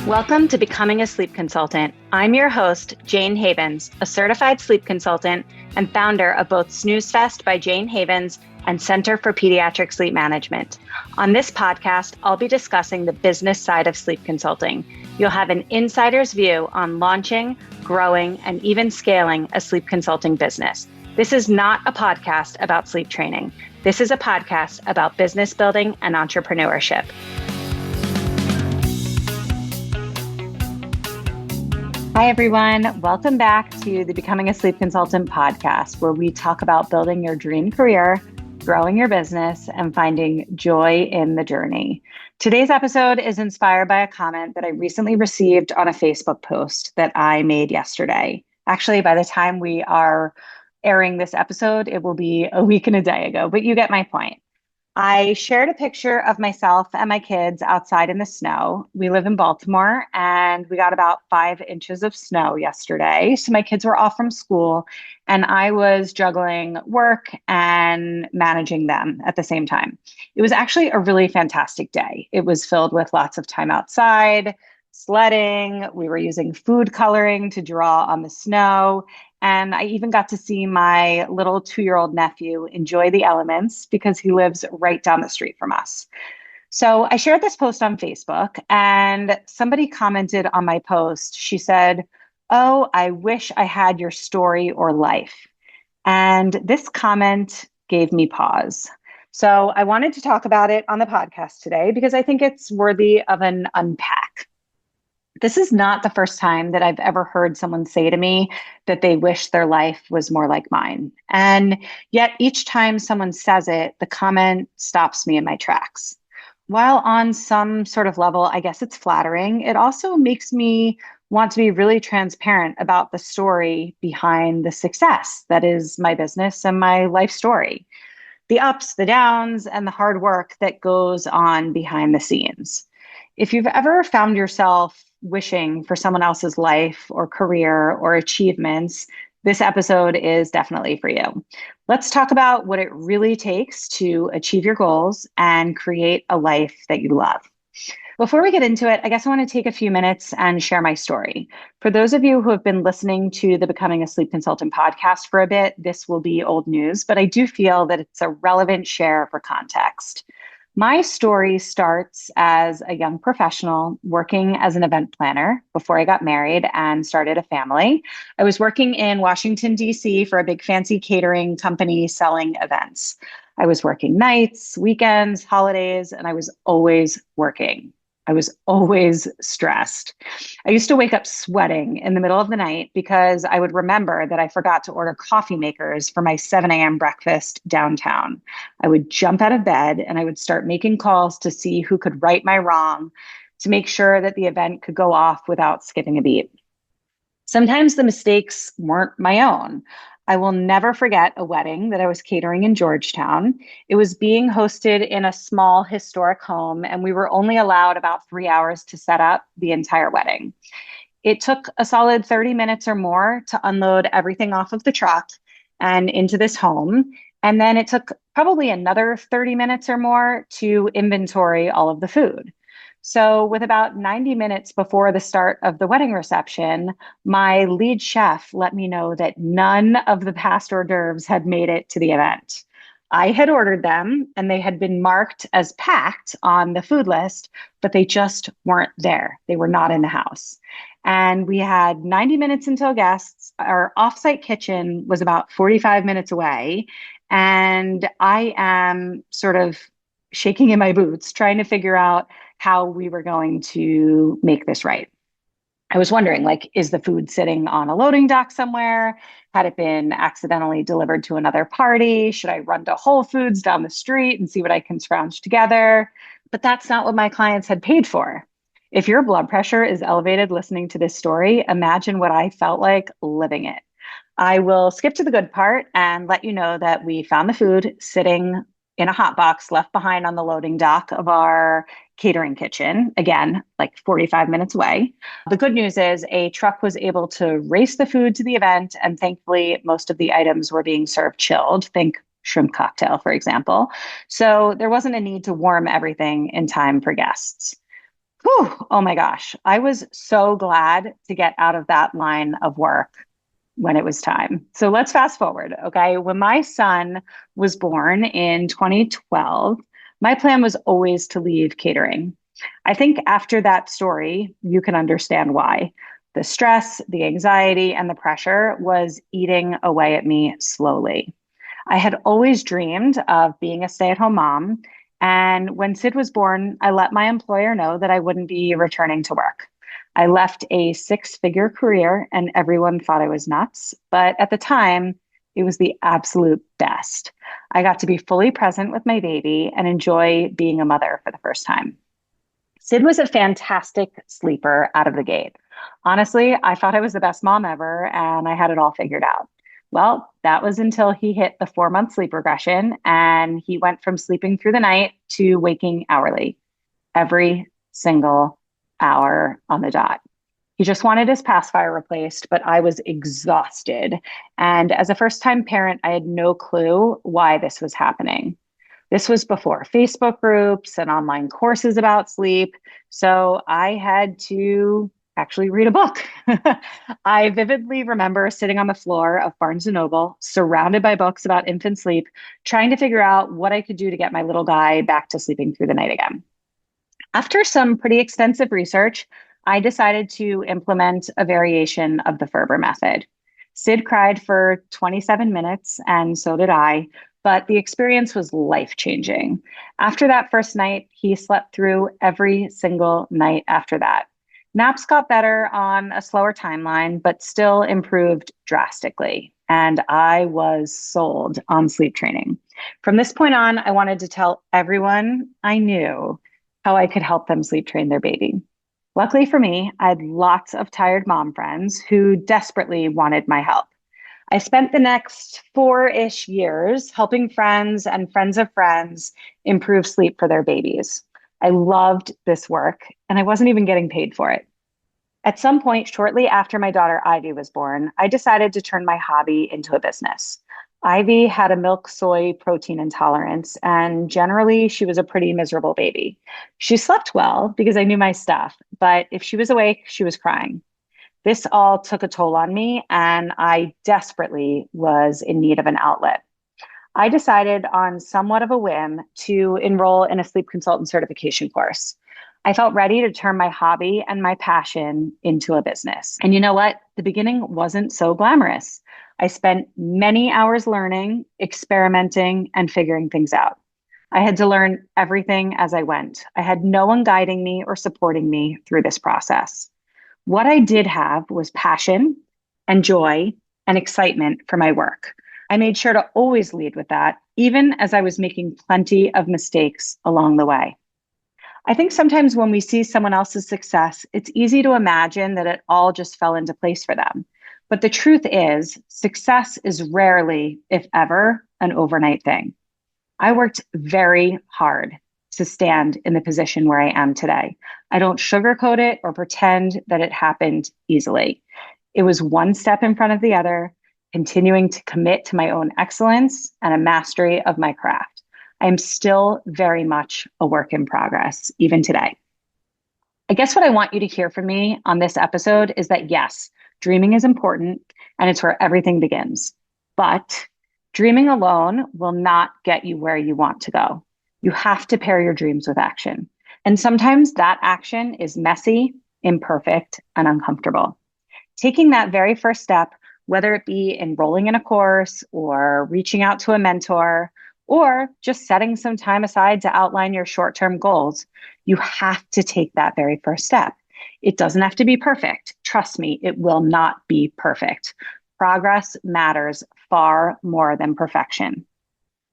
Welcome to Becoming a Sleep Consultant. I'm your host, Jane Havens, a certified sleep consultant and founder of both Snooze Fest by Jane Havens and Center for Pediatric Sleep Management. On this podcast, I'll be discussing the business side of sleep consulting. You'll have an insider's view on launching, growing, and even scaling a sleep consulting business. This is not a podcast about sleep training. This is a podcast about business building and entrepreneurship. Hi, everyone. Welcome back to the Becoming a Sleep Consultant podcast, where we talk about building your dream career, growing your business, and finding joy in the journey. Today's episode is inspired by a comment that I recently received on a Facebook post that I made yesterday. Actually, by the time we are airing this episode, it will be a week and a day ago, but you get my point. I shared a picture of myself and my kids outside in the snow. We live in Baltimore and we got about 5 inches of snow yesterday. So my kids were off from school and I was juggling work and managing them at the same time. It was actually a really fantastic day. It was filled with lots of time outside, sledding. We were using food coloring to draw on the snow. And I even got to see my little 2-year-old nephew enjoy the elements because he lives right down the street from us. So I shared this post on Facebook and somebody commented on my post. She said, "Oh, I wish I had your story or life." And this comment gave me pause. So I wanted to talk about it on the podcast today because I think it's worthy of an unpack. This is not the first time that I've ever heard someone say to me that they wish their life was more like mine. And yet each time someone says it, the comment stops me in my tracks. While on some sort of level, I guess it's flattering, it also makes me want to be really transparent about the story behind the success that is my business and my life story. The ups, the downs, and the hard work that goes on behind the scenes. If you've ever found yourself wishing for someone else's life or career or achievements, this episode is definitely for you. Let's talk about what it really takes to achieve your goals and create a life that you love. Before we get into it, I guess I want to take a few minutes and share my story. For those of you who have been listening to the Becoming a Sleep Consultant podcast for a bit, this will be old news, but I do feel that it's a relevant share for context. My story starts as a young professional working as an event planner before I got married and started a family. I was working in Washington, D.C. for a big fancy catering company selling events. I was working nights, weekends, holidays, and I was always working. I was always stressed. I used to wake up sweating in the middle of the night because I would remember that I forgot to order coffee makers for my 7 a.m. breakfast downtown. I would jump out of bed and I would start making calls to see who could right my wrong to make sure that the event could go off without skipping a beat. Sometimes the mistakes weren't my own. I will never forget a wedding that I was catering in Georgetown. It was being hosted in a small historic home, and we were only allowed about 3 hours to set up the entire wedding. It took a solid 30 minutes or more to unload everything off of the truck and into this home. And then it took probably another 30 minutes or more to inventory all of the food. So with about 90 minutes before the start of the wedding reception, my lead chef let me know that none of the past hors d'oeuvres had made it to the event. I had ordered them and they had been marked as packed on the food list, but they just weren't there. They were not in the house. And we had 90 minutes until guests. Our offsite kitchen was about 45 minutes away. And I am sort of shaking in my boots, trying to figure out how we were going to make this right. I was wondering, is the food sitting on a loading dock somewhere? Had it been accidentally delivered to another party? Should I run to Whole Foods down the street and see what I can scrounge together? But that's not what my clients had paid for. If your blood pressure is elevated listening to this story, imagine what I felt like living it. I will skip to the good part and let you know that we found the food sitting in a hot box left behind on the loading dock of our catering kitchen, again, 45 minutes away. The good news is a truck was able to race the food to the event, and thankfully, most of the items were being served chilled. Think shrimp cocktail, for example. So there wasn't a need to warm everything in time for guests. Whew, oh my gosh. I was so glad to get out of that line of work when it was time. So let's fast forward. Okay. When my son was born in 2012, my plan was always to leave catering. I think after that story, you can understand why. The stress, the anxiety, and the pressure was eating away at me slowly. I had always dreamed of being a stay at home mom. And when Sid was born, I let my employer know that I wouldn't be returning to work. I left a six-figure career and everyone thought I was nuts. But at the time, it was the absolute best. I got to be fully present with my baby and enjoy being a mother for the first time. Sid was a fantastic sleeper out of the gate. Honestly, I thought I was the best mom ever and I had it all figured out. Well, that was until he hit the 4 month sleep regression and he went from sleeping through the night to waking hourly every single hour on the dot. He just wanted his pacifier replaced, but I was exhausted. And as a first time parent, I had no clue why this was happening. This was before Facebook groups and online courses about sleep. So I had to actually read a book. I vividly remember sitting on the floor of Barnes and Noble, surrounded by books about infant sleep, trying to figure out what I could do to get my little guy back to sleeping through the night again. After some pretty extensive research, I decided to implement a variation of the Ferber method. Sid cried for 27 minutes, and so did I, but the experience was life changing. After that first night, he slept through every single night after that. Naps got better on a slower timeline, but still improved drastically. And I was sold on sleep training. From this point on, I wanted to tell everyone I knew how I could help them sleep train their baby. Luckily for me, I had lots of tired mom friends who desperately wanted my help. I spent the next 4-ish years helping friends and friends of friends improve sleep for their babies. I loved this work and I wasn't even getting paid for it. At some point, shortly after my daughter Ivy was born, I decided to turn my hobby into a business. Ivy had a milk soy protein intolerance, and generally, she was a pretty miserable baby. She slept well because I knew my stuff, but if she was awake, she was crying. This all took a toll on me, and I desperately was in need of an outlet. I decided on somewhat of a whim to enroll in a sleep consultant certification course. I felt ready to turn my hobby and my passion into a business. And you know what? The beginning wasn't so glamorous. I spent many hours learning, experimenting, and figuring things out. I had to learn everything as I went. I had no one guiding me or supporting me through this process. What I did have was passion and joy and excitement for my work. I made sure to always lead with that, even as I was making plenty of mistakes along the way. I think sometimes when we see someone else's success, it's easy to imagine that it all just fell into place for them. But the truth is, success is rarely, if ever, an overnight thing. I worked very hard to stand in the position where I am today. I don't sugarcoat it or pretend that it happened easily. It was one step in front of the other, continuing to commit to my own excellence and a mastery of my craft. I'm still very much a work in progress, even today. I guess what I want you to hear from me on this episode is that yes, dreaming is important and it's where everything begins. But dreaming alone will not get you where you want to go. You have to pair your dreams with action. And sometimes that action is messy, imperfect, and uncomfortable. Taking that very first step, whether it be enrolling in a course or reaching out to a mentor, or just setting some time aside to outline your short-term goals, you have to take that very first step. It doesn't have to be perfect. Trust me, it will not be perfect. Progress matters far more than perfection.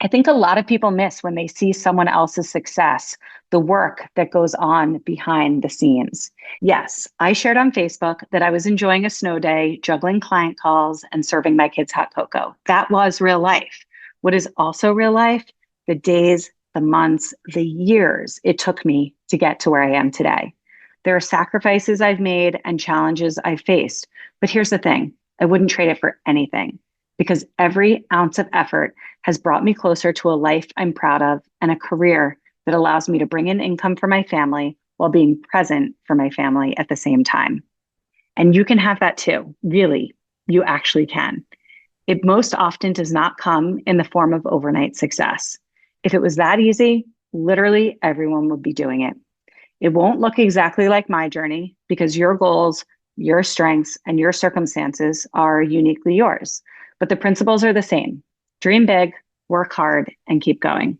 I think a lot of people miss when they see someone else's success, the work that goes on behind the scenes. Yes, I shared on Facebook that I was enjoying a snow day, juggling client calls, and serving my kids hot cocoa. That was real life. What is also real life? The days, the months, the years it took me to get to where I am today. There are sacrifices I've made and challenges I've faced. But here's the thing, I wouldn't trade it for anything because every ounce of effort has brought me closer to a life I'm proud of and a career that allows me to bring in income for my family while being present for my family at the same time. And you can have that too. Really, you actually can. It most often does not come in the form of overnight success. If it was that easy, literally everyone would be doing it. It won't look exactly like my journey because your goals, your strengths, and your circumstances are uniquely yours. But the principles are the same. Dream big, work hard, and keep going.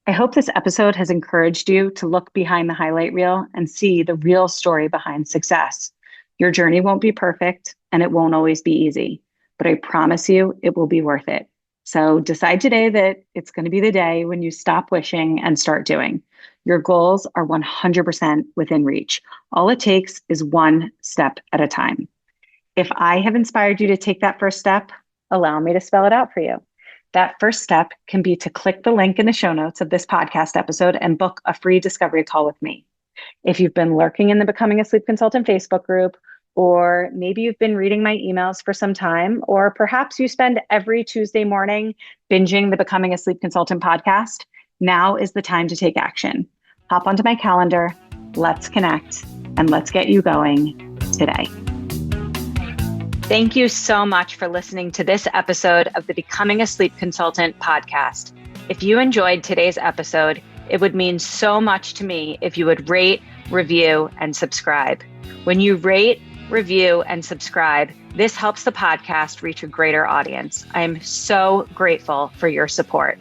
I hope this episode has encouraged you to look behind the highlight reel and see the real story behind success. Your journey won't be perfect and it won't always be easy, but I promise you it will be worth it. So decide today that it's going to be the day when you stop wishing and start doing. Your goals are 100% within reach. All it takes is one step at a time. If I have inspired you to take that first step, allow me to spell it out for you. That first step can be to click the link in the show notes of this podcast episode and book a free discovery call with me. If you've been lurking in the Becoming a Sleep Consultant Facebook group, or maybe you've been reading my emails for some time, or perhaps you spend every Tuesday morning binging the Becoming a Sleep Consultant podcast, now is the time to take action. Hop onto my calendar, let's connect, and let's get you going today. Thank you so much for listening to this episode of the Becoming a Sleep Consultant podcast. If you enjoyed today's episode, it would mean so much to me if you would rate, review, and subscribe. When you rate, review, and subscribe, this helps the podcast reach a greater audience. I am so grateful for your support.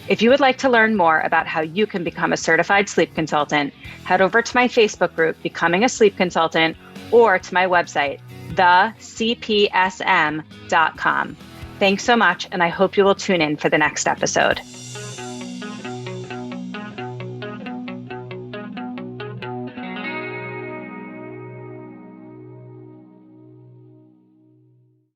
If you would like to learn more about how you can become a certified sleep consultant, head over to my Facebook group, Becoming a Sleep Consultant, or to my website, thecpsm.com. Thanks so much, and I hope you will tune in for the next episode.